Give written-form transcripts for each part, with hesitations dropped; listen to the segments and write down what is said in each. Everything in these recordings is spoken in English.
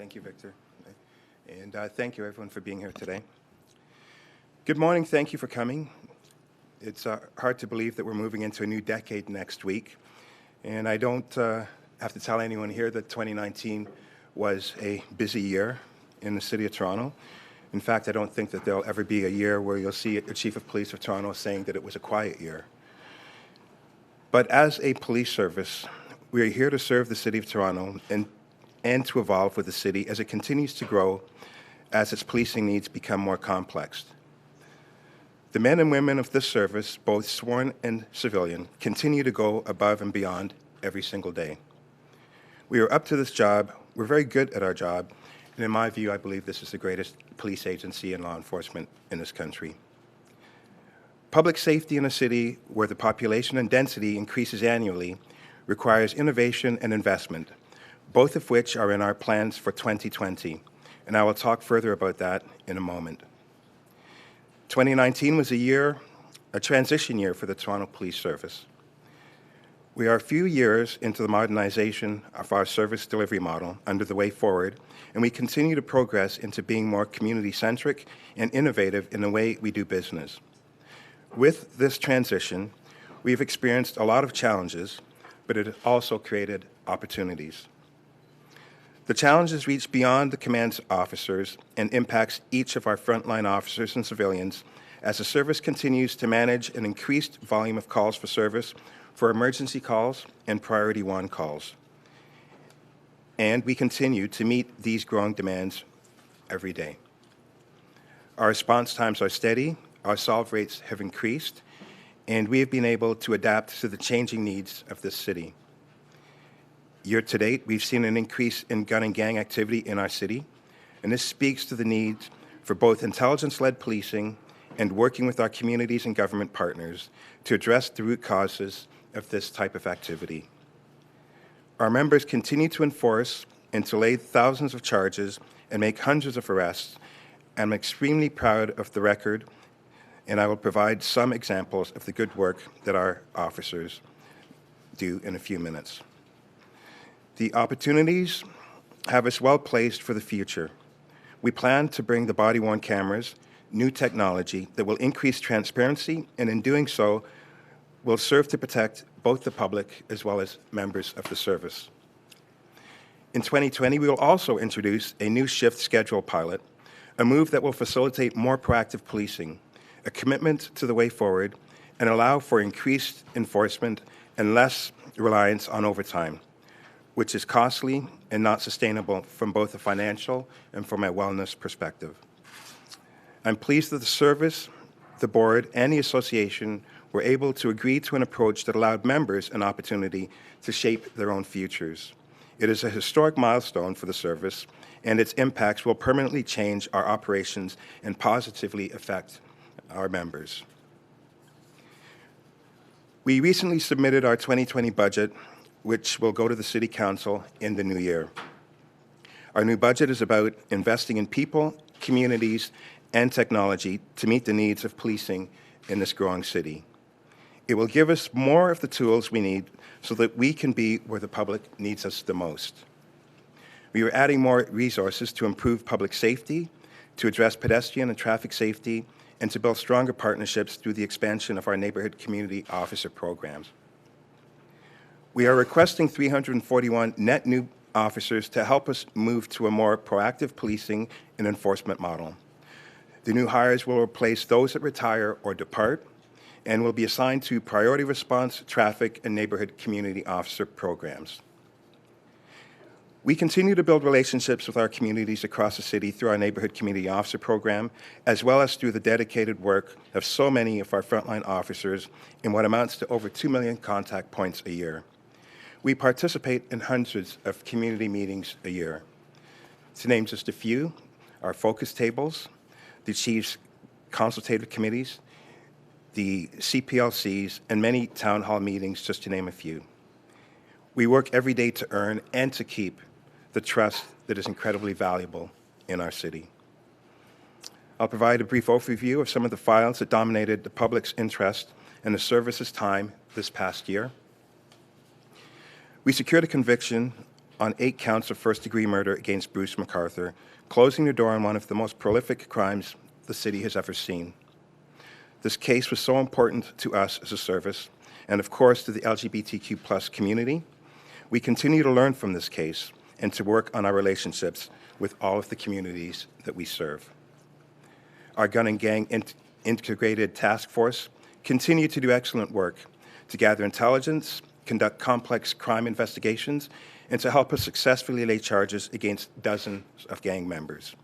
Thank you, Victor. And thank you, everyone, for being here today. Good morning. Thank you for coming. It's hard to believe that we're moving into a new decade next week. And I don't have to tell anyone here that 2019 was a busy year in the City of Toronto. In fact, I don't think that there'll ever be a year where you'll see a Chief of Police of Toronto saying that it was a quiet year. But as a police service, we are here to serve the City of Toronto and to evolve with the city as it continues to grow as its policing needs become more complex. The men and women of this service, both sworn and civilian, continue to go above and beyond every single day. We are up to this job. We're very good at our job. And in my view, I believe this is the greatest police agency and law enforcement in this country. Public safety in a city where the population and density increases annually requires innovation and investment, both of which are in our plans for 2020. And I will talk further about that in a moment. 2019 was a transition year for the Toronto Police Service. We are a few years into the modernization of our service delivery model under the way forward, and we continue to progress into being more community-centric and innovative in the way we do business. With this transition, we've experienced a lot of challenges, but it has also created opportunities. The challenges reach beyond the command officers and impacts each of our frontline officers and civilians as the service continues to manage an increased volume of calls for service for emergency calls and priority 1 calls. And we continue to meet these growing demands every day. Our response times are steady, our solve rates have increased, and we have been able to adapt to the changing needs of this city. Year to date, we've seen an increase in gun and gang activity in our city, and this speaks to the need for both intelligence-led policing and working with our communities and government partners to address the root causes of this type of activity. Our members continue to enforce and to lay thousands of charges and make hundreds of arrests. I'm extremely proud of the record, and I will provide some examples of the good work that our officers do in a few minutes. The opportunities have us well placed for the future. We plan to bring the body-worn cameras, new technology that will increase transparency, and in doing so, will serve to protect both the public as well as members of the service. In 2020, we will also introduce a new shift schedule pilot, a move that will facilitate more proactive policing, a commitment to the way forward, and allow for increased enforcement and less reliance on overtime, which is costly and not sustainable from both a financial and from a wellness perspective. I'm pleased that the service, the board, and the association were able to agree to an approach that allowed members an opportunity to shape their own futures. It is a historic milestone for the service, and its impacts will permanently change our operations and positively affect our members. We recently submitted our 2020 budget, which will go to the City Council in the new year. Our new budget is about investing in people, communities, and technology to meet the needs of policing in this growing city. It will give us more of the tools we need so that we can be where the public needs us the most. We are adding more resources to improve public safety, to address pedestrian and traffic safety, and to build stronger partnerships through the expansion of our neighborhood community officer programs. We are requesting 341 net new officers to help us move to a more proactive policing and enforcement model. The new hires will replace those that retire or depart and will be assigned to priority response, traffic, and neighborhood community officer programs. We continue to build relationships with our communities across the city through our neighborhood community officer program, as well as through the dedicated work of so many of our frontline officers in what amounts to over 2 million contact points a year. We participate in hundreds of community meetings a year. To name just a few, our focus tables, the Chief's consultative committees, the CPLCs, and many town hall meetings, just to name a few. We work every day to earn and to keep the trust that is incredibly valuable in our city. I'll provide a brief overview of some of the files that dominated the public's interest and the service's time this past year. We secured a conviction on 8 counts of first-degree murder against Bruce McArthur, closing the door on one of the most prolific crimes the city has ever seen. This case was so important to us as a service, and of course to the LGBTQ+ community. We continue to learn from this case and to work on our relationships with all of the communities that we serve. Our Gun and Gang Integrated Task Force continue to do excellent work to gather intelligence, conduct complex crime investigations, and to help us successfully lay charges against dozens of gang members.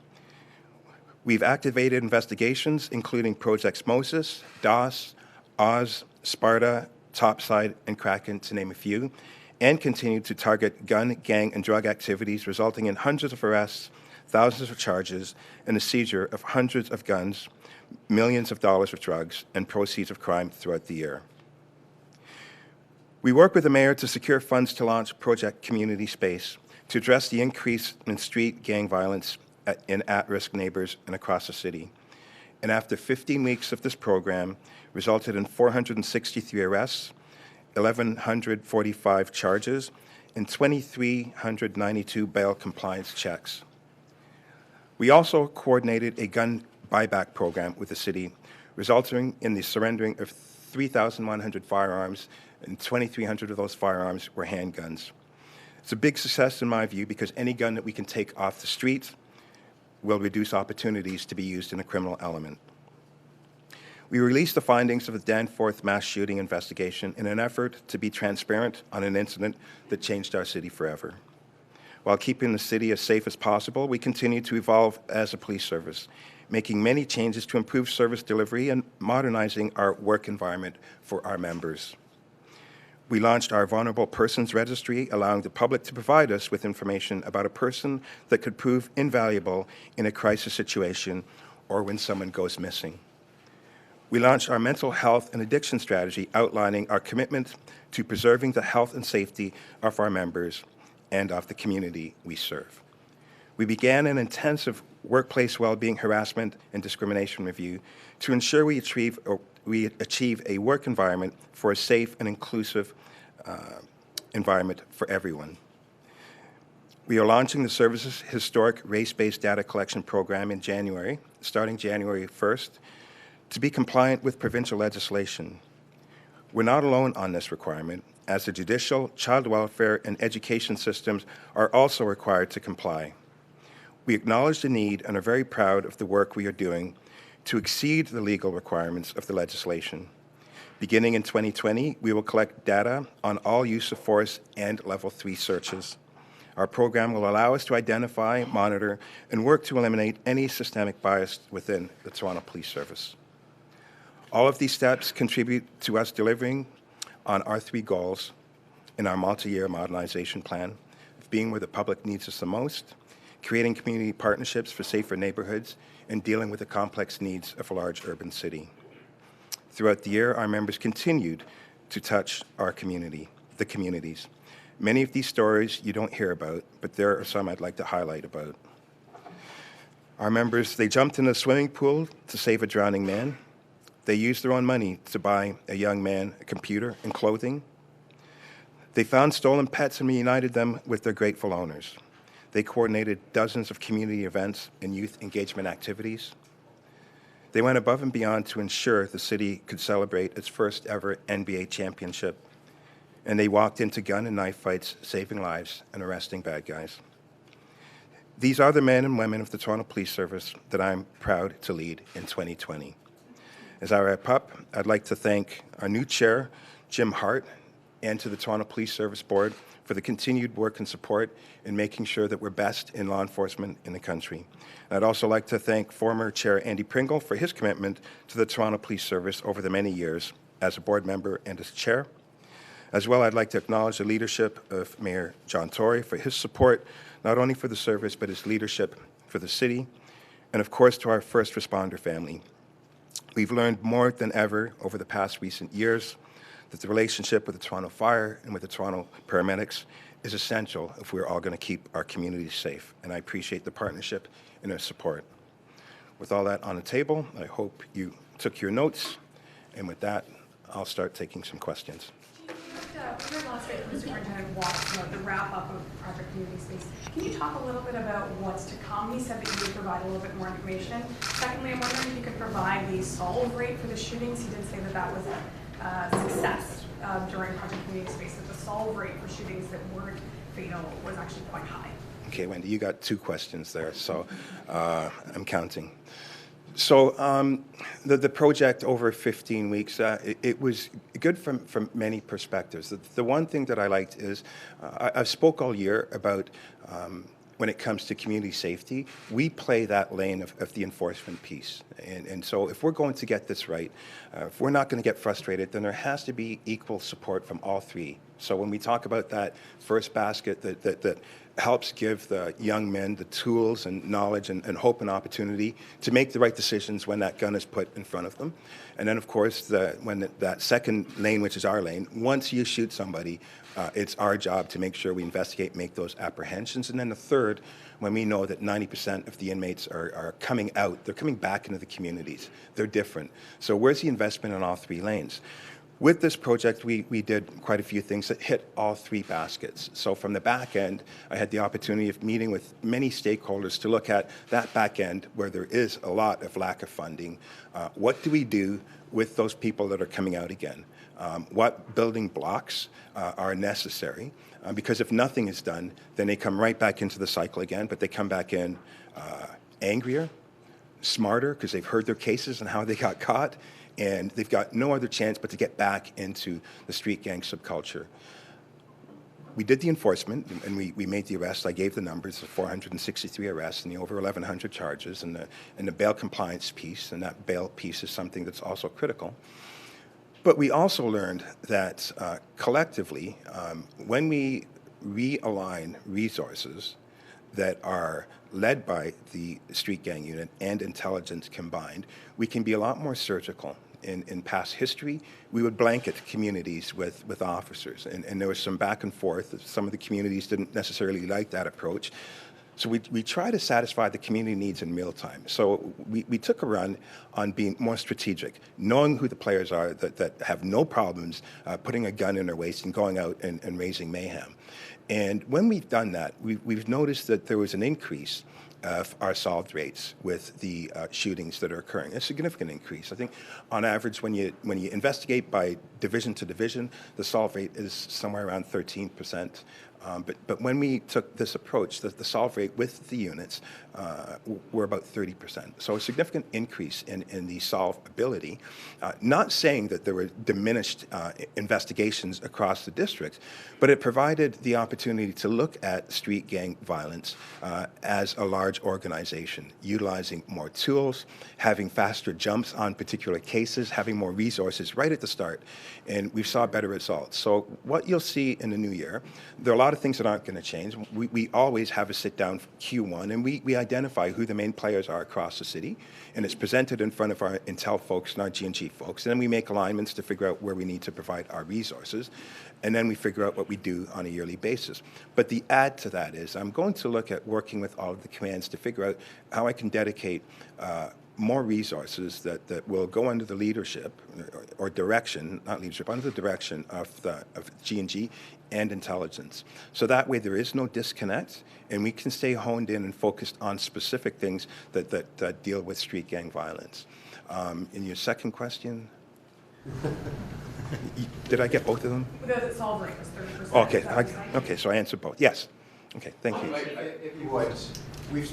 We've activated investigations, including Projects Moses, DOS, Oz, Sparta, Topside, and Kraken, to name a few, and continue to target gun, gang, and drug activities, resulting in hundreds of arrests, thousands of charges, and the seizure of hundreds of guns, millions of dollars of drugs, and proceeds of crime throughout the year. We work with the mayor to secure funds to launch Project Community Space to address the increase in street gang violence in at-risk neighbors and across the city. And after 15 weeks of this program, resulted in 463 arrests, 1,145 charges, and 2,392 bail compliance checks. We also coordinated a gun buyback program with the city, resulting in the surrendering of 3,100 firearms, and 2,300 of those firearms were handguns. It's a big success in my view because any gun that we can take off the street will reduce opportunities to be used in a criminal element. We released the findings of the Danforth mass shooting investigation in an effort to be transparent on an incident that changed our city forever. While keeping the city as safe as possible, we continue to evolve as a police service, making many changes to improve service delivery and modernizing our work environment for our members. We launched our Vulnerable Persons Registry, allowing the public to provide us with information about a person that could prove invaluable in a crisis situation or when someone goes missing. We launched our mental health and addiction strategy, outlining our commitment to preserving the health and safety of our members and of the community we serve. We began an intensive workplace well-being, harassment, and discrimination review to ensure we achieve a work environment for a safe and inclusive environment for everyone. We are launching the service's historic race-based data collection program in January, starting January 1st, to be compliant with provincial legislation. We're not alone on this requirement, as the judicial, child welfare, and education systems are also required to comply. We acknowledge the need and are very proud of the work we are doing to exceed the legal requirements of the legislation. Beginning in 2020, we will collect data on all use of force and Level 3 searches. Our program will allow us to identify, monitor, and work to eliminate any systemic bias within the Toronto Police Service. All of these steps contribute to us delivering on our 3 goals in our multi-year modernization plan of being where the public needs us the most, creating community partnerships for safer neighborhoods, and dealing with the complex needs of a large urban city. Throughout the year, our members continued to touch our community, the communities. Many of these stories you don't hear about, but there are some I'd like to highlight about. Our members, they jumped in a swimming pool to save a drowning man. They used their own money to buy a young man a computer and clothing. They found stolen pets and reunited them with their grateful owners. They coordinated dozens of community events and youth engagement activities. They went above and beyond to ensure the city could celebrate its first ever NBA championship. And they walked into gun and knife fights, saving lives and arresting bad guys. These are the men and women of the Toronto Police Service that I'm proud to lead in 2020. As I wrap up, I'd like to thank our new chair, Jim Hart, and to the Toronto Police Service Board for the continued work and support in making sure that we're best in law enforcement in the country. And I'd also like to thank former Chair Andy Pringle for his commitment to the Toronto Police Service over the many years as a board member and as chair. As well, I'd like to acknowledge the leadership of Mayor John Tory for his support, not only for the service, but his leadership for the city, and of course to our first responder family. We've learned more than ever over the past recent years that the relationship with the Toronto Fire and with the Toronto paramedics is essential if we're all going to keep our communities safe, and I appreciate the partnership and their support. With all that on the table, I hope you took your notes, and with that, I'll start taking some questions. we heard last week from the superintendent Watts about the wrap-up of Project Community Space. Can you talk a little bit about what's to come? He said that you would provide a little bit more information. Secondly, I'm wondering if you could provide the solve rate for the shootings. He did say that that was a success during Project Community Space, that the solve rate for shootings that weren't fatal was actually quite high. Okay, Wendy, you got 2 questions there, so I'm counting. So the project over 15 weeks, it was good from many perspectives. The one thing that I liked is I've spoke all year about when it comes to community safety, we play that lane of the enforcement piece. And so if we're going to get this right, if we're not going to get frustrated, then there has to be equal support from all 3. So when we talk about that first basket that helps give the young men the tools and knowledge and hope and opportunity to make the right decisions when that gun is put in front of them. And then, of course, that second lane, which is our lane, once you shoot somebody, it's our job to make sure we investigate, make those apprehensions. And then the third, when we know that 90% of the inmates are coming out, they're coming back into the communities. They're different. So where's the investment in all 3 lanes? With this project, we did quite a few things that hit all 3 baskets. So from the back end, I had the opportunity of meeting with many stakeholders to look at that back end where there is a lot of lack of funding. What do we do with those people that are coming out again? What building blocks are necessary? Because if nothing is done, then they come right back into the cycle again, but they come back in angrier, smarter, because they've heard their cases and how they got caught, and they've got no other chance but to get back into the street gang subculture. We did the enforcement, and we made the arrests. I gave the numbers of 463 arrests and the over 1,100 charges, and the bail compliance piece, and that bail piece is something that's also critical. But we also learned that collectively, when we realign resources that are led by the street gang unit and intelligence combined, we can be a lot more surgical. In past history, we would blanket communities with officers, and there was some back and forth. Some of the communities didn't necessarily like that approach. So we try to satisfy the community needs in real time. So we took a run on being more strategic, knowing who the players are that have no problems putting a gun in their waist and going out and raising mayhem. And when we've done that, we've noticed that there was an increase of our solved rates with the shootings that are occurring. A significant increase. I think on average, when you investigate by division to division, the solve rate is somewhere around 13%. But when we took this approach, the solve rate with the units were about 30%. So a significant increase in the solvability. Not saying that there were diminished investigations across the district, but it provided the opportunity to look at street gang violence as a large organization, utilizing more tools, having faster jumps on particular cases, having more resources right at the start, and we saw better results. So what you'll see in the new year, there are a lot of things that aren't going to change. We always have a sit-down Q1, and we identify who the main players are across the city, and it's presented in front of our Intel folks and our G&G folks, and then we make alignments to figure out where we need to provide our resources, and then we figure out what we do on a yearly basis. But the add to that is I'm going to look at working with all of the commands to figure out how I can dedicate more resources that will go under the leadership or direction, not leadership, under the direction of G&G and intelligence. So that way there is no disconnect, and we can stay honed in and focused on specific things that deal with street gang violence. In your second question, did I get both of them? The solve rate was 30%. Okay, okay, so I answered both. Yes. Okay, thank you. If you would, you've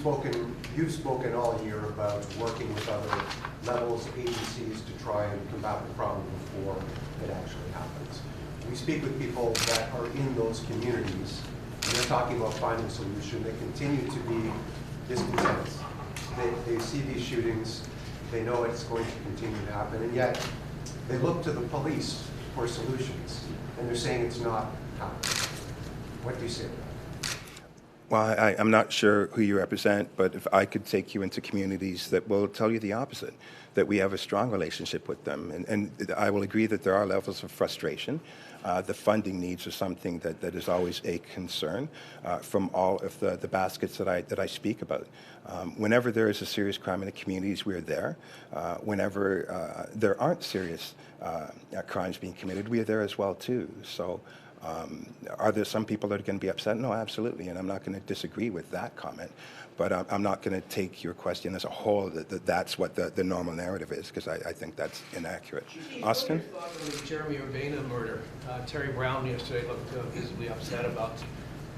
spoken all year about working with other levels, agencies to try and combat the problem before it actually happens. We speak with people that are in those communities, and they're talking about finding a solution. They continue to be discontent. They see these shootings, they know it's going to continue to happen, and yet they look to the police for solutions, and they're saying it's not happening. What do you say to that? Well, I'm not sure who you represent, but if I could take you into communities that will tell you the opposite, that we have a strong relationship with them. And I will agree that there are levels of frustration. The funding needs are something that is always a concern from all of the baskets that I speak about. Whenever there is a serious crime in the communities, we're there. Whenever there aren't serious crimes being committed, we are there as well, too. So. Are there some people that are going to be upset? No, absolutely, and I'm not going to disagree with that comment. But I'm not going to take your question as a whole that's what the normal narrative is, because I think that's inaccurate. Austin? What are your thoughts on the Jeremy Urbana murder? Terry Brown yesterday looked visibly upset about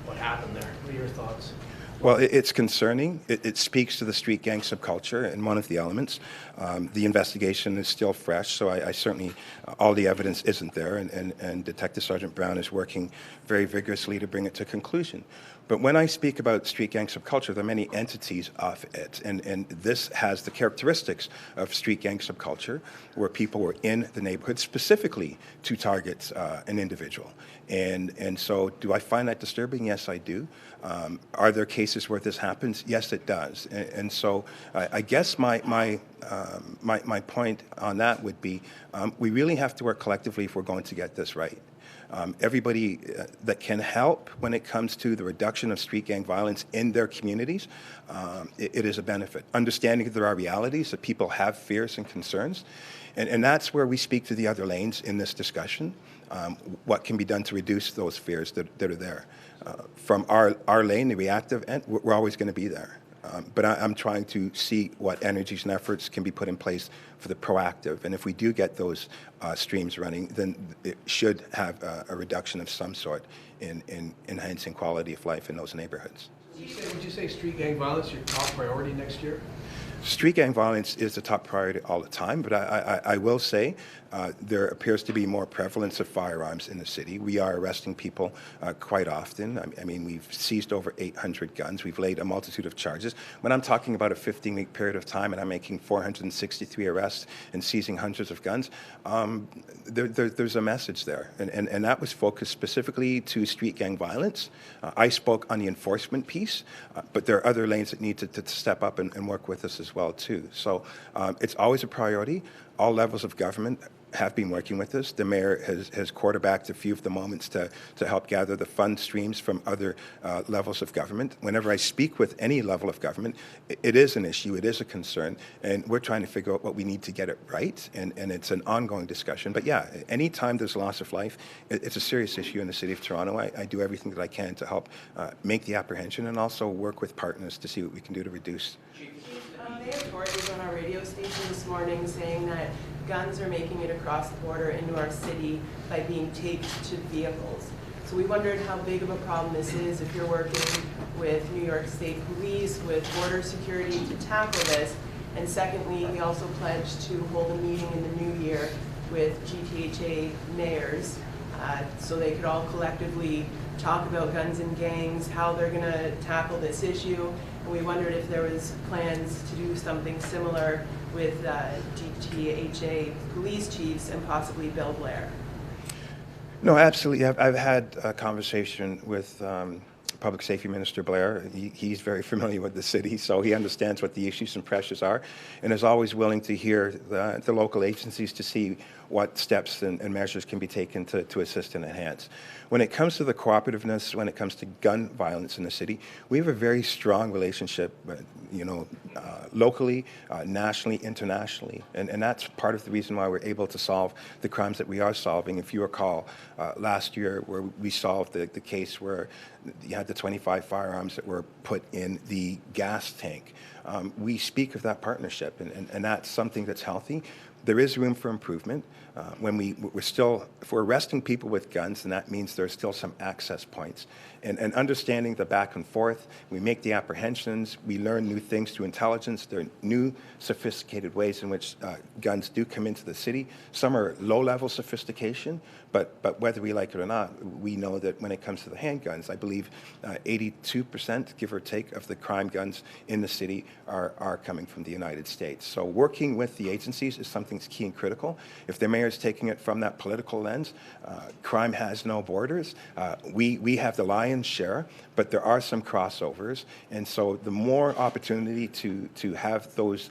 what happened there. What are your thoughts? Well, it's concerning. It speaks to the street gang subculture and one of the elements. The investigation is still fresh, so I certainly, all the evidence isn't there, and Detective Sergeant Brown is working very vigorously to bring it to conclusion. But when I speak about street gang subculture, there are many entities of it, and this has the characteristics of street gang subculture, where people were in the neighborhood specifically to target an individual. And so do I find that disturbing? Yes, I do. Are there cases where this happens? Yes, it does. And so I guess my point on that would be we really have to work collectively if we're going to get this right. Everybody that can help when it comes to the reduction of street gang violence in their communities, it is a benefit. Understanding that there are realities, that people have fears and concerns, and that's where we speak to the other lanes in this discussion. What can be done to reduce those fears that are there? From our lane, the reactive end, we're always going to be there. But I'm trying to see what energies and efforts can be put in place for the proactive. And if we do get those streams running, then it should have a reduction of some sort in enhancing quality of life in those neighborhoods. Would you say street gang violence is your top priority next year? Street gang violence is the top priority all the time, but I will say there appears to be more prevalence of firearms in the city. We are arresting people quite often. I mean, we've seized over 800 guns. We've laid a multitude of charges. When I'm talking about a 15-week period of time and I'm making 463 arrests and seizing hundreds of guns, there's a message there. And that was focused specifically to street gang violence. I spoke on the enforcement piece, but there are other lanes that need to step up and work with us as well, too. So it's always a priority. All levels of government have been working with us. The mayor has quarterbacked a few of the moments to help gather the fund streams from other levels of government. Whenever I speak with any level of government, it is an issue, it is a concern, and we're trying to figure out what we need to get it right, and it's an ongoing discussion. But yeah, anytime there's loss of life, it's a serious issue in the city of Toronto. I do everything that I can to help make the apprehension and also work with partners to see what we can do to reduce. Mayor Tory was on our radio station this morning saying that guns are making it across the border into our city by being taped to vehicles. So we wondered how big of a problem this is if you're working with New York State Police, with border security to tackle this. And secondly, we also pledged to hold a meeting in the new year with GTHA mayors so they could all collectively talk about guns and gangs, how they're going to tackle this issue. And we wondered if there was plans to do something similar with GTHA police chiefs and possibly Bill Blair. No, absolutely. I've had a conversation with Public Safety Minister Blair. He's very familiar with the city, so he understands what the issues and pressures are, and is always willing to hear the local agencies to see what steps and measures can be taken to assist and enhance. When it comes to the cooperativeness, when it comes to gun violence in the city, we have a very strong relationship, locally, nationally, internationally, and that's part of the reason why we're able to solve the crimes that we are solving. If you recall, last year where we solved the case where you had the 25 firearms that were put in the gas tank. We speak of that partnership, and that's something that's healthy. There is room for improvement. If we're arresting people with guns, then that means there's still some access points. And understanding the back and forth, we make the apprehensions, we learn new things through intelligence. There are new sophisticated ways in which guns do come into the city. Some are low-level sophistication, but whether we like it or not, we know that when it comes to the handguns, I believe 82%, give or take, of the crime guns in the city are coming from the United States. So working with the agencies is something think is key and critical. If the mayor is taking it from that political lens, crime has no borders. We have the lion's share, but there are some crossovers. And so the more opportunity to have those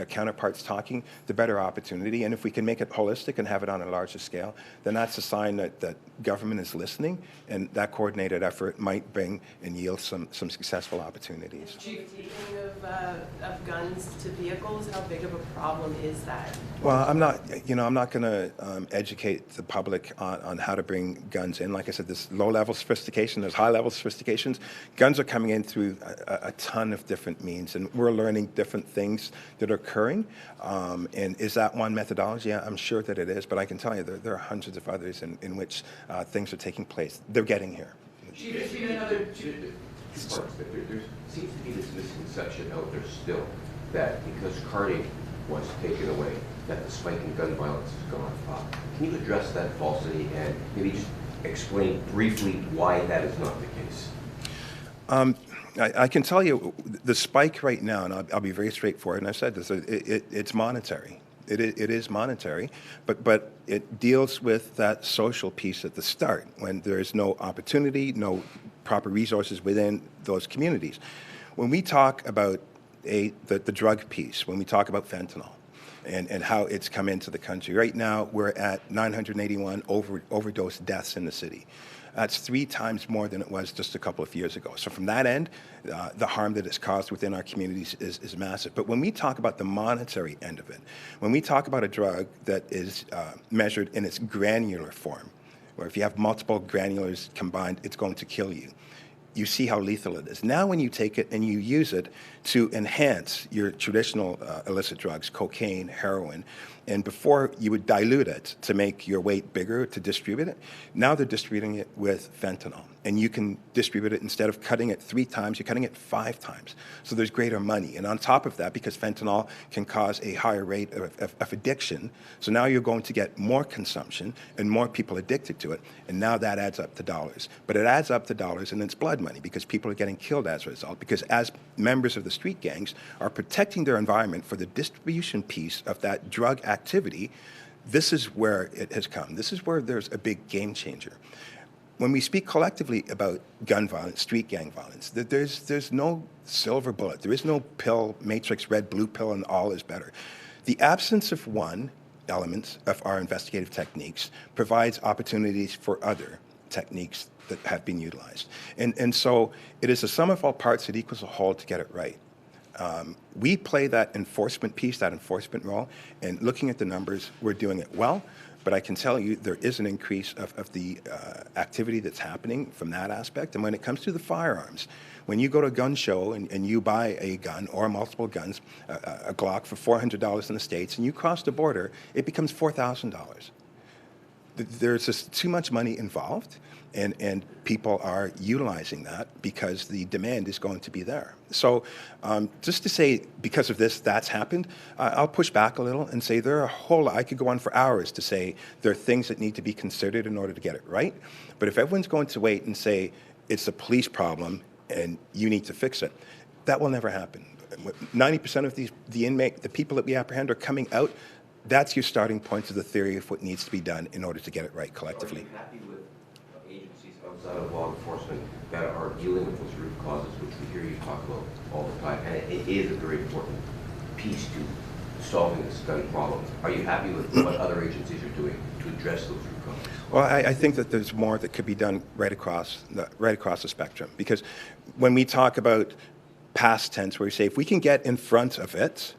counterparts talking, the better opportunity. And if we can make it holistic and have it on a larger scale, then that's a sign that government is listening, and that coordinated effort might bring and yield some successful opportunities. Chief, taking of guns to vehicles, how big of a problem is that? Well, I'm not going to educate the public on how to bring guns in. Like I said, there's low-level sophistication, there's high-level sophistications. Guns are coming in through a ton of different means, and we're learning different things that are occurring. And is that one methodology? I'm sure that it is, but I can tell you there are hundreds of others in which things are taking place. They're getting here. Chief, there's been another two parts. There seems to be this misconception out there still that because carding was taken away, that the spike in gun violence has gone up. Can you address that falsity and maybe just explain briefly why that is not the case? I can tell you the spike right now, and I'll be very straightforward, and I've said this, it's monetary. It is monetary, but it deals with that social piece at the start when there's no opportunity, no proper resources within those communities. When we talk about the drug piece, when we talk about fentanyl and how it's come into the country, right now we're at 981 overdose deaths in the city. That's 3 times more than it was just a couple of years ago. So from that end, the harm that it's caused within our communities is massive. But when we talk about the monetary end of it, when we talk about a drug that is measured in its granular form, where if you have multiple granulars combined, it's going to kill you, you see how lethal it is. Now when you take it and you use it to enhance your traditional illicit drugs, cocaine, heroin, and before you would dilute it to make your weight bigger to distribute it, now they're distributing it with fentanyl. And you can distribute it, instead of cutting it 3 times, you're cutting it 5 times. So there's greater money. And on top of that, because fentanyl can cause a higher rate of addiction, so now you're going to get more consumption and more people addicted to it. And now that adds up to dollars. But it adds up to dollars, and it's blood money because people are getting killed as a result. Because as members of the street gangs are protecting their environment for the distribution piece of that drug activity, this is where it has come. This is where there's a big game changer. When we speak collectively about gun violence, street gang violence, there's no silver bullet. There is no pill, matrix, red, blue pill, and all is better. The absence of one element of our investigative techniques provides opportunities for other techniques that have been utilized. And so it is a sum of all parts that equals a whole to get it right. We play that enforcement piece, that enforcement role, and looking at the numbers, we're doing it well. But I can tell you there is an increase of the activity that's happening from that aspect. And when it comes to the firearms, when you go to a gun show and you buy a gun or multiple guns, a Glock for $400 in the States, and you cross the border, it becomes $4,000. There's just too much money involved, and people are utilizing that because the demand is going to be there. So just to say because of this, that's happened, I'll push back a little and say there are a whole lot. I could go on for hours to say there are things that need to be considered in order to get it right. But if everyone's going to wait and say it's a police problem and you need to fix it, that will never happen. 90% of the people that we apprehend are coming out. That's your starting point to the theory of what needs to be done in order to get it right collectively. Are you happy with agencies outside of law enforcement that are dealing with those root causes, which we hear you talk about all the time? And it is a very important piece to solving this gun problem. Are you happy with what other agencies are doing to address those root causes? Well, I think that there's more that could be done right across the spectrum. Because when we talk about past tense, where we say if we can get in front of it,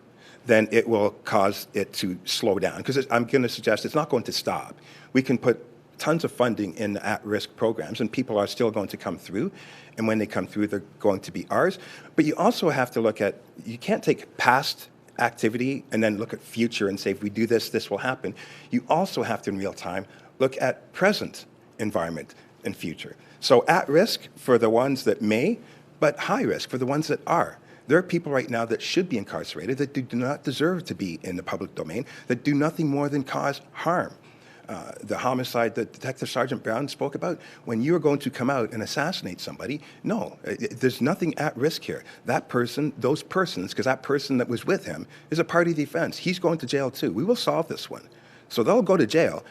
then it will cause it to slow down. Because I'm going to suggest it's not going to stop. We can put tons of funding in at-risk programs, and people are still going to come through. And when they come through, they're going to be ours. But you also have to look at, you can't take past activity and then look at future and say, if we do this, this will happen. You also have to, in real time, look at present environment and future. So at risk for the ones that may, but high risk for the ones that are. There are people right now that should be incarcerated that do not deserve to be in the public domain, that do nothing more than cause harm. the homicide that Detective Sergeant Brown spoke about, when you are going to come out and assassinate somebody, no, there's nothing at risk here. That person, those persons, because that person that was with him is a party defense. He's going to jail too. We will solve this one. So they'll go to jail,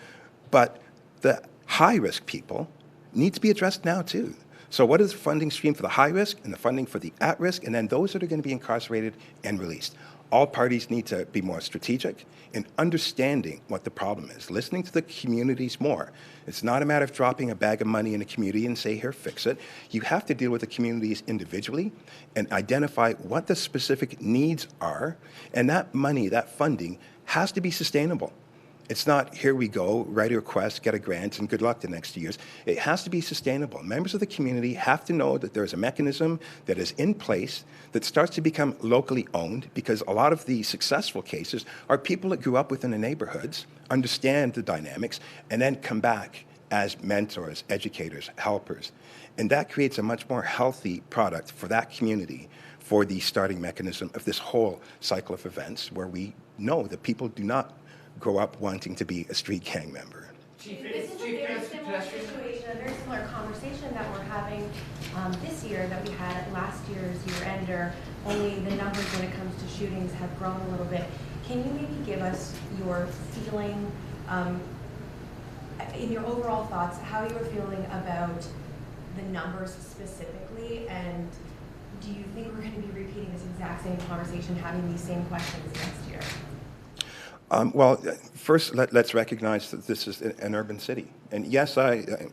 but the high-risk people need to be addressed now too. So what is the funding stream for the high risk and the funding for the at risk, and then those that are going to be incarcerated and released? All parties need to be more strategic in understanding what the problem is, listening to the communities more. It's not a matter of dropping a bag of money in a community and say, here, fix it. You have to deal with the communities individually and identify what the specific needs are, and that money, that funding, has to be sustainable. It's not, here we go, write a request, get a grant, and good luck the next 2 years. It has to be sustainable. Members of the community have to know that there's a mechanism that is in place that starts to become locally owned, because a lot of the successful cases are people that grew up within the neighborhoods, understand the dynamics, and then come back as mentors, educators, helpers. And that creates a much more healthy product for that community, for the starting mechanism of this whole cycle of events where we know that people do not grow up wanting to be a street gang member. This is a very similar situation, a very similar conversation that we're having this year that we had at last year's year-ender, only the numbers when it comes to shootings have grown a little bit. Can you maybe give us your feeling, in your overall thoughts, how you were feeling about the numbers specifically, and do you think we're going to be repeating this exact same conversation, having these same questions next year? Well, first, let's recognize that this is an urban city. And yes,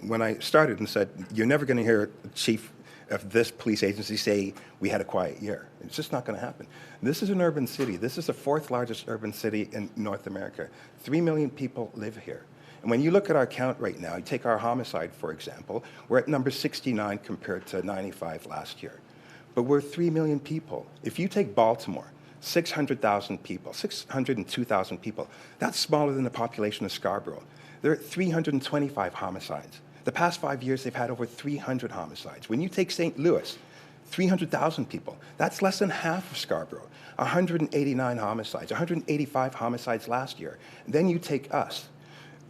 when I started and said, you're never going to hear a chief of this police agency say, we had a quiet year. It's just not going to happen. This is an urban city. This is the fourth largest urban city in North America. 3 million people live here. And when you look at our count right now, you take our homicide, for example, we're at number 69 compared to 95 last year. But we're 3 million people. If you take Baltimore, 600,000 people, 602,000 people. That's smaller than the population of Scarborough. They're at 325 homicides. The past 5 years, they've had over 300 homicides. When you take St. Louis, 300,000 people. That's less than half of Scarborough. 189 homicides, 185 homicides last year. Then you take us.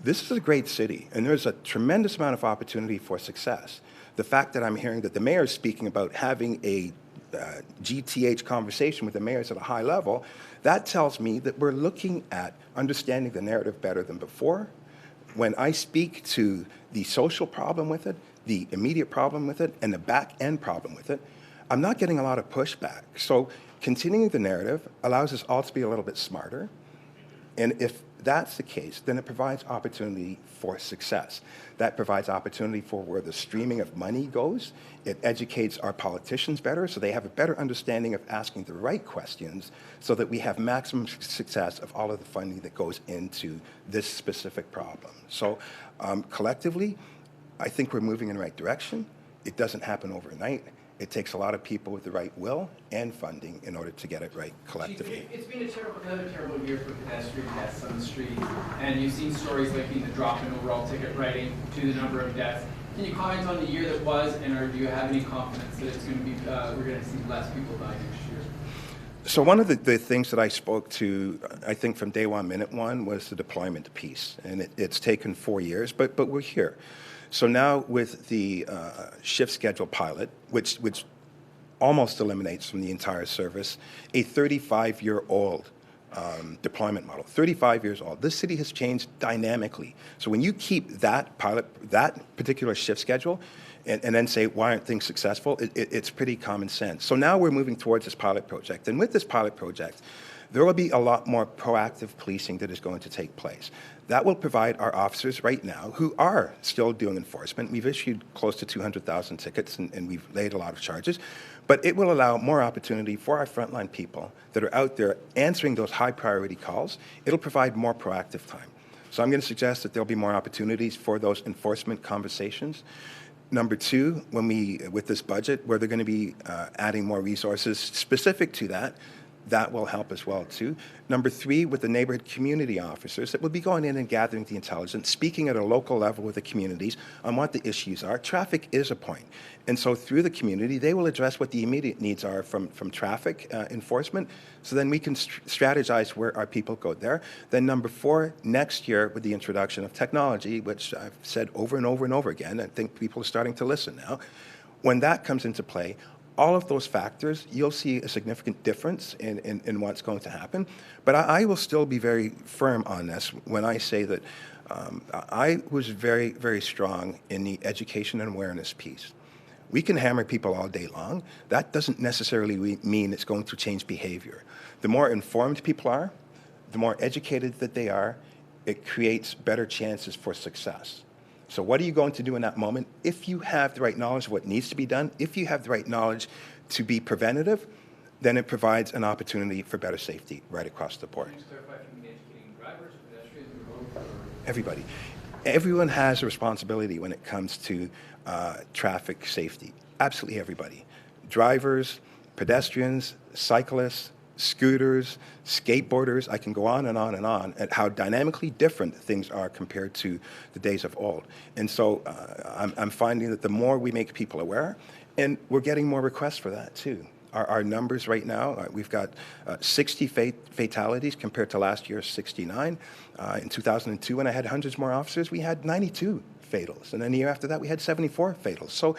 This is a great city, and there's a tremendous amount of opportunity for success. The fact that I'm hearing that the mayor is speaking about having a GTH conversation with the mayors at a high level, that tells me that we're looking at understanding the narrative better than before. When I speak to the social problem with it, the immediate problem with it, and the back end problem with it, I'm not getting a lot of pushback. So continuing the narrative allows us all to be a little bit smarter. And if that's the case, then it provides opportunity for success. That provides opportunity for where the streaming of money goes. It educates our politicians better, so they have a better understanding of asking the right questions, so that we have maximum success of all of the funding that goes into this specific problem. So collectively, I think we're moving in the right direction. It doesn't happen overnight. It takes a lot of people with the right will and funding in order to get it right collectively. It's been another terrible year for pedestrian deaths on the street, and you've seen stories linking the drop in overall ticket writing to the number of deaths. Can you comment on the year that was, and or do you have any confidence that it's going to be, we're going to see less people die next year? So one of the things that I spoke to, I think from day one, minute one, was the deployment piece, and it's taken 4 years, but we're here. So now with the shift schedule pilot, which almost eliminates from the entire service a 35-year-old deployment model, 35 years old. This city has changed dynamically. So when you keep that particular shift schedule, and then say, why aren't things successful, it's pretty common sense. So now we're moving towards this pilot project. And with this pilot project, there will be a lot more proactive policing that is going to take place. That will provide our officers right now, who are still doing enforcement. We've issued close to 200,000 tickets, and we've laid a lot of charges. But it will allow more opportunity for our frontline people that are out there answering those high priority calls. It'll provide more proactive time. So I'm going to suggest that there'll be more opportunities for those enforcement conversations. Number two, with this budget, where they're going to be adding more resources specific to that, that will help as well too. Number three, with the neighborhood community officers that will be going in and gathering the intelligence, speaking at a local level with the communities on what the issues are. Traffic is a point. And so through the community, they will address what the immediate needs are from traffic enforcement. So then we can strategize where our people go there. Then number four, next year with the introduction of technology, which I've said over and over and over again, I think people are starting to listen now. When that comes into play, all of those factors, you'll see a significant difference in what's going to happen. But I will still be very firm on this when I say that I was very, very strong in the education and awareness piece. We can hammer people all day long. That doesn't necessarily mean it's going to change behavior. The more informed people are, the more educated that they are, it creates better chances for success. So what are you going to do in that moment? If you have the right knowledge of what needs to be done, if you have the right knowledge to be preventative, then it provides an opportunity for better safety right across the board. Can you clarify if you mean educating drivers, pedestrians, or both? Everybody. Everyone has a responsibility when it comes to traffic safety. Absolutely everybody. Drivers, pedestrians, cyclists, scooters, skateboarders, I can go on and on and on at how dynamically different things are compared to the days of old. And so I'm finding that the more we make people aware, and we're getting more requests for that too. Our numbers right now, we've got 60 fatalities compared to last year's 69. In 2002, when I had hundreds more officers, we had 92 fatals. And then the year after that, we had 74 fatals. So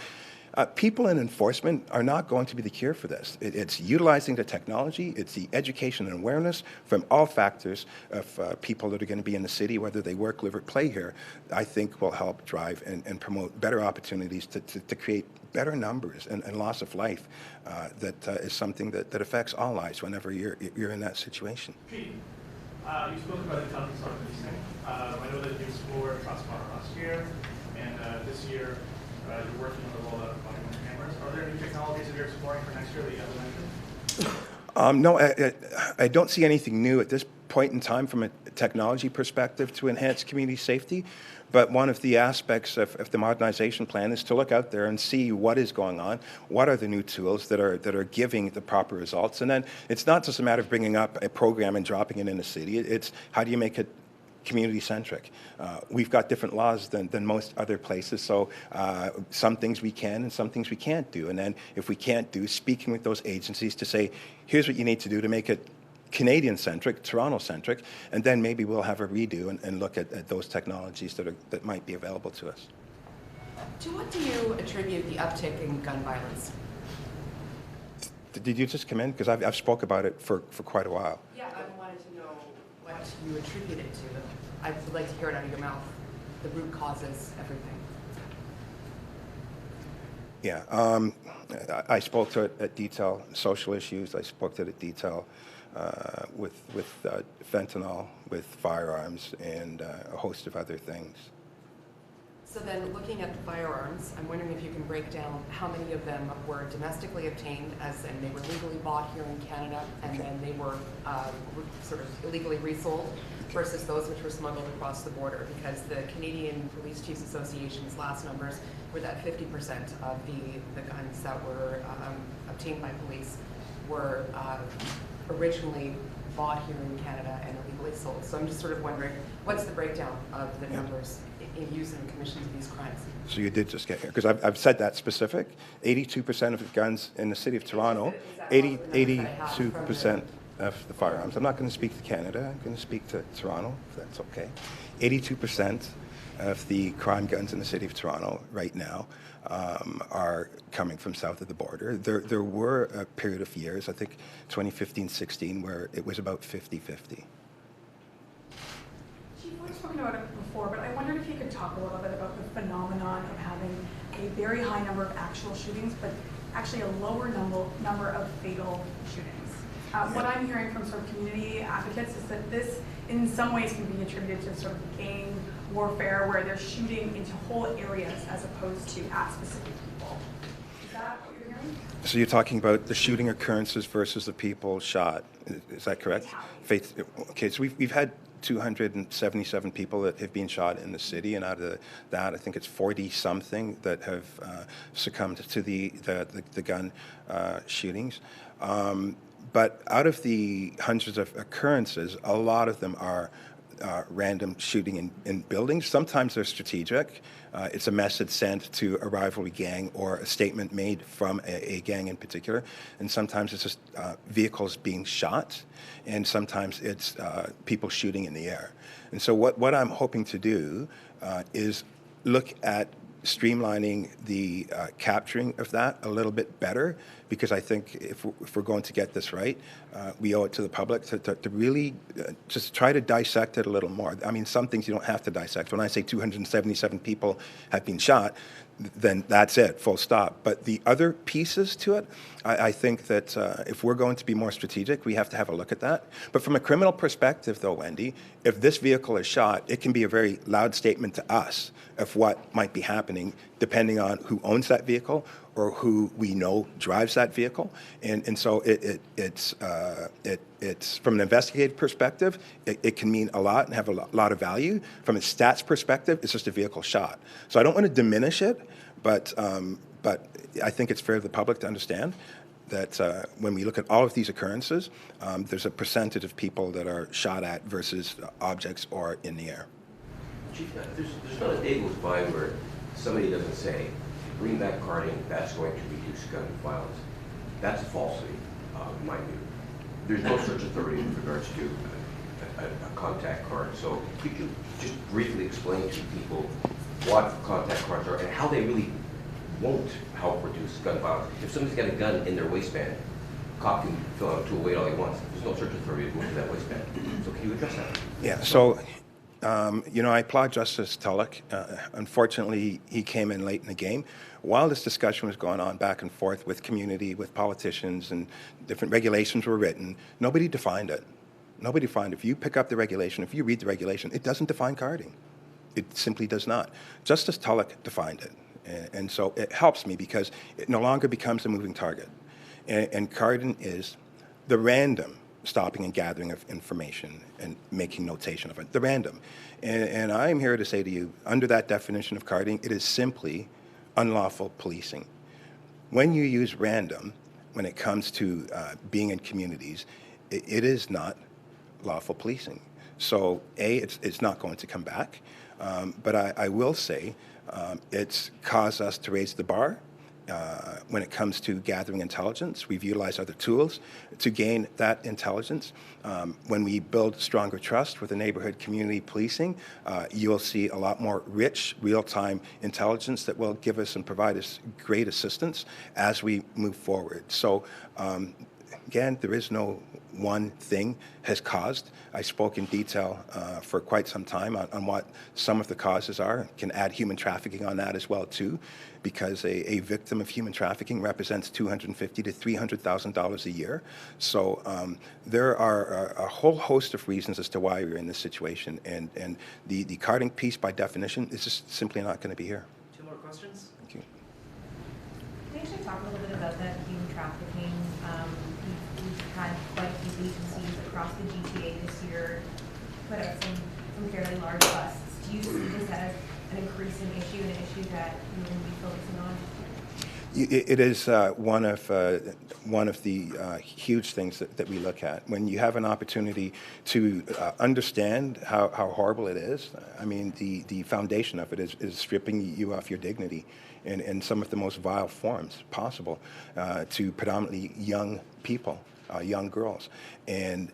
people in enforcement are not going to be the cure for this. It's utilizing the technology, it's the education and awareness from all factors of people that are going to be in the city, whether they work, live, or play here, I think will help drive and promote better opportunities to create better numbers and loss of life that is something that affects all lives whenever you're in that situation. Pete, you spoke about intelligence on policing. I know that you explored cross-border last year, and this year you're working on the rollout of body-worn cameras. Are there new technologies that you're exploring for next year that you haven't mentioned? No, I don't see anything new at this point in time from a technology perspective to enhance community safety. But one of the aspects of the modernization plan is to look out there and see what is going on, what are the new tools that are giving the proper results. And then it's not just a matter of bringing up a program and dropping it in the city. It's how do you make it community-centric. We've got different laws than most other places, so some things we can and some things we can't do. And then if we can't do, speaking with those agencies to say, here's what you need to do to make it Canadian-centric, Toronto-centric, and then maybe we'll have a redo and look at those technologies that might be available to us. To what do you attribute the uptick in gun violence? Did you just come in? Because I've spoke about it for quite a while. Yeah, I wanted to know what you attribute it to. I would like to hear it out of your mouth. The root causes, everything. Yeah, I spoke to it at detail, social issues. I spoke to it at detail with fentanyl, with firearms, and a host of other things. So then, looking at the firearms, I'm wondering if you can break down how many of them were domestically obtained, as in they were legally bought here in Canada, and then they were sort of illegally resold, versus those which were smuggled across the border, because the Canadian Police Chiefs Association's last numbers were that 50% of the guns that were obtained by police were originally bought here in Canada and illegally sold. So I'm just sort of wondering, what's the breakdown of the numbers in use in commissions of these crimes? So you did just get here, because I've said that specific. 82% of the guns in the city of Toronto, 82% of the firearms. I'm not going to speak to Canada, I'm going to speak to Toronto, if that's okay. 82% of the crime guns in the city of Toronto right now are coming from south of the border. There were a period of years, I think 2015-16, where it was about 50-50. Chief, we've spoken about it before, but I wondered if you could talk a little bit about the phenomenon of having a very high number of actual shootings, but actually a lower number of fatal shootings. What I'm hearing from sort of community advocates is that this, in some ways, can be attributed to sort of gang warfare, where they're shooting into whole areas as opposed to at specific people. Is that what you're hearing? So you're talking about the shooting occurrences versus the people shot. Is that correct? Okay, so we've had 277 people that have been shot in the city, and out of that, I think it's 40-something that have succumbed to the gun shootings. But out of the hundreds of occurrences, a lot of them are random shooting in buildings. Sometimes they're strategic. It's a message sent to a rivalry gang or a statement made from a gang in particular. And sometimes it's just vehicles being shot, and sometimes it's people shooting in the air. And so what I'm hoping to do is look at streamlining the capturing of that a little bit better, because I think if we're going to get this right, we owe it to the public to really just try to dissect it a little more. I mean, some things you don't have to dissect. When I say 277 people have been shot, then that's it, full stop. But the other pieces to it, I think that if we're going to be more strategic, we have to have a look at that. But from a criminal perspective, though, Wendy, if this vehicle is shot, it can be a very loud statement to us of what might be happening, depending on who owns that vehicle or who we know drives that vehicle. And so it's from an investigative perspective, it can mean a lot and have a lot of value. From a stats perspective, it's just a vehicle shot. So I don't want to diminish it, but I think it's fair to the public to understand that when we look at all of these occurrences, there's a percentage of people that are shot at versus objects or in the air. Chief, there's not a day goes by where somebody doesn't say, bring back carding, that's going to reduce gun violence. That's a falsity, in my view. There's no such authority with regards to a contact card. So could you just briefly explain to people what contact cards are and how they really won't help reduce gun violence? If somebody's got a gun in their waistband, a cop can fill out to a weight all he wants. There's no search authority to go to that waistband. So can you address that? Yeah, so I applaud Justice Tulloch. Unfortunately, he came in late in the game. While this discussion was going on back and forth with community, with politicians, and different regulations were written, nobody defined it. Nobody defined it. If you pick up the regulation, if you read the regulation, it doesn't define carding. It simply does not. Justice Tulloch defined it. And so it helps me because it no longer becomes a moving target. And carding is the random stopping and gathering of information and making notation of it, the random. And I'm here to say to you, under that definition of carding, it is simply unlawful policing. When you use random, when it comes to being in communities, it is not lawful policing. So it's not going to come back, but I will say it's caused us to raise the bar. When it comes to gathering intelligence, we've utilized other tools to gain that intelligence. When we build stronger trust with the neighborhood community policing, you'll see a lot more rich, real-time intelligence that will give us and provide us great assistance as we move forward. So, again, there is no one thing has caused. I spoke in detail for quite some time on what some of the causes are. Can add human trafficking on that as well too, because a victim of human trafficking represents $250,000 to $300,000 a year. So there are a whole host of reasons as to why we're in this situation, and the carding piece by definition is just simply not going to be here. 2 more questions? Thank you. Can you actually talk a little bit about that human trafficking? We've had quite a few agencies across the GTA this year put out some fairly large busts. Do you see this as an increasing issue, an issue that you're going to be focusing on? It is one of the huge things that we look at. When you have an opportunity to understand how horrible it is, I mean, the foundation of it is stripping you of your dignity in some of the most vile forms possible to predominantly young people. Young girls, and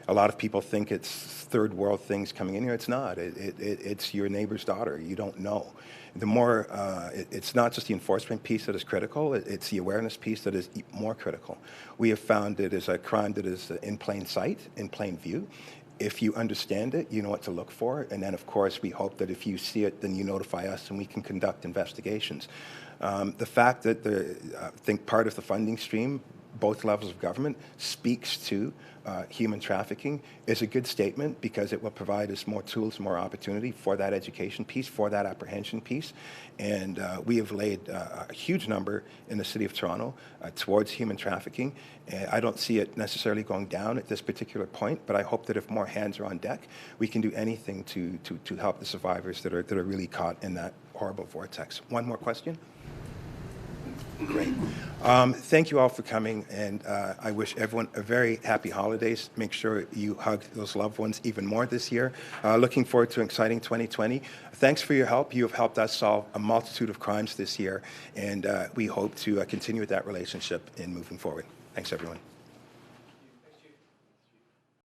a lot of people think it's third world things coming in here. It's not. It's your neighbor's daughter. You don't know. The more, it's not just the enforcement piece that is critical. It's the awareness piece that is more critical. We have found it is a crime that is in plain sight, in plain view. If you understand it, you know what to look for, and then of course we hope that if you see it, then you notify us and we can conduct investigations. The fact that I think part of the funding stream, both levels of government, speaks to human trafficking is a good statement, because it will provide us more tools, more opportunity for that education piece, for that apprehension piece. And we have laid a huge number in the City of Toronto towards human trafficking. I don't see it necessarily going down at this particular point, but I hope that if more hands are on deck, we can do anything to help the survivors that are really caught in that horrible vortex. One more question? Great. Thank you all for coming, and I wish everyone a very happy holidays. Make sure you hug those loved ones even more this year. Looking forward to an exciting 2020. Thanks for your help. You have helped us solve a multitude of crimes this year, and we hope to continue with that relationship in moving forward. Thanks, everyone.